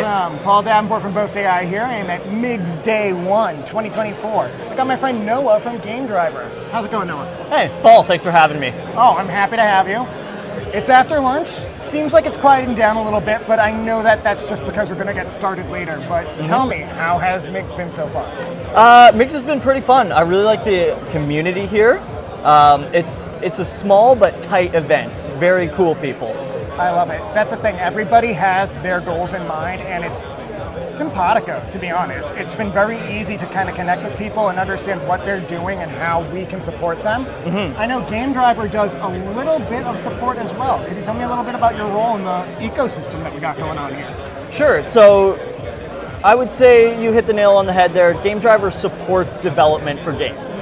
Paul Davenport from Boast AI here. I am at MIGS Day 1, 2024. I got my friend Noah from Game Driver. How's it going, Noah? Hey, Paul, thanks for having me. Oh, I'm happy to have you. It's after lunch. Seems like it's quieting down a little bit, but I know that that's just because we're going to get started later. But tell me, how has MIGS been so far? MIGS has been pretty fun. I really like the community here. It's a small but tight event. Very cool people. I love it. That's the thing. Everybody has their goals in mind, and it's simpatico, to be honest. It's been very easy to kind of connect with people and understand what they're doing and how we can support them. I know Game Driver does a little bit of support as well. Could you tell me a little bit about your role in the ecosystem that we got going on here? Sure. So I would say you hit the nail on the head there. Game Driver supports development for games.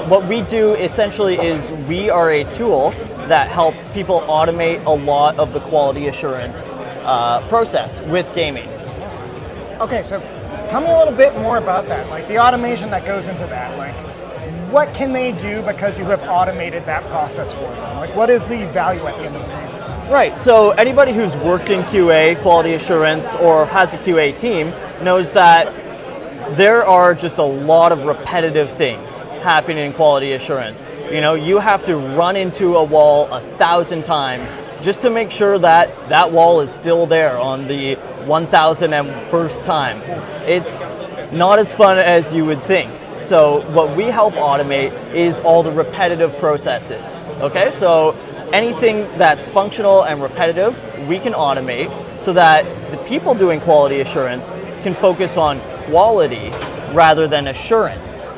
What we do essentially is we are a tool that helps people automate a lot of the quality assurance process with gaming. Okay, so tell me a little bit more about that, like the automation that goes into that. Like, what can they do because you have automated that process for them? Like, what is the value at the end of the day? Right, so anybody who's worked in QA, quality assurance, or has a QA team knows that there are just a lot of repetitive things happening in quality assurance. You know, you have to run into a wall 1,000 times just to make sure that that wall is still there on the 1,001st time. It's not as fun as you would think. So what we help automate is all the repetitive processes. Okay, so anything that's functional and repetitive, we can automate so that the people doing quality assurance can focus on quality rather than assurance,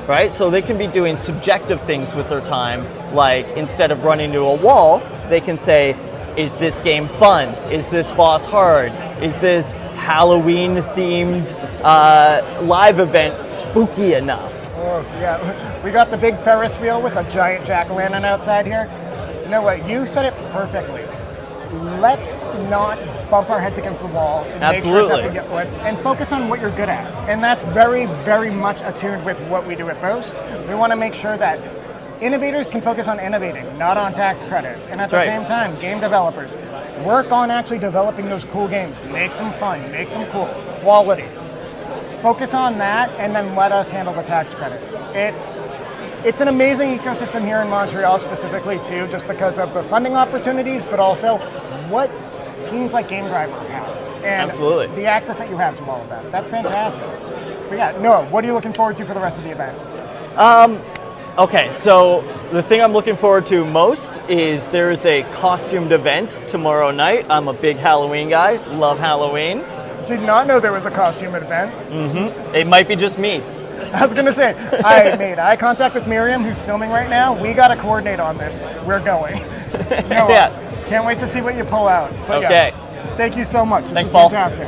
right? So they can be doing subjective things with their time, like instead of running into a wall, they can say, is this game fun? Is this boss hard? Is this Halloween-themed live event spooky enough? Oh, yeah. We got the big Ferris wheel with a giant jack-o'-lantern outside here. You know what? You said it perfectly. Let's not bump our heads against the wall and Absolutely. make sure that we get and focus on what you're good at. And that's very, very much attuned with what we do at Boast. We want to make sure that innovators can focus on innovating, not on tax credits. And at the same time, game developers work on actually developing those cool games. Make them fun, make them cool, quality. Focus on that, and then let us handle the tax credits. It's an amazing ecosystem here in Montreal specifically too, just because of the funding opportunities, but also what teams like Game Driver have. And Absolutely. The access that you have to all of that. That's fantastic. But yeah, Noah, what are you looking forward to for the rest of the event? Okay, so the thing I'm looking forward to most is there is a costumed event tomorrow night. I'm a big Halloween guy, love Halloween. Did not know there was a costume event. It might be just me. I was going to say, I made eye contact with Miriam, who's filming right now. We got to coordinate on this. We're going. Noah, Yeah. can't wait to see what you pull out. But Okay. yeah, thank you so much. This Thanks, was Paul. fantastic.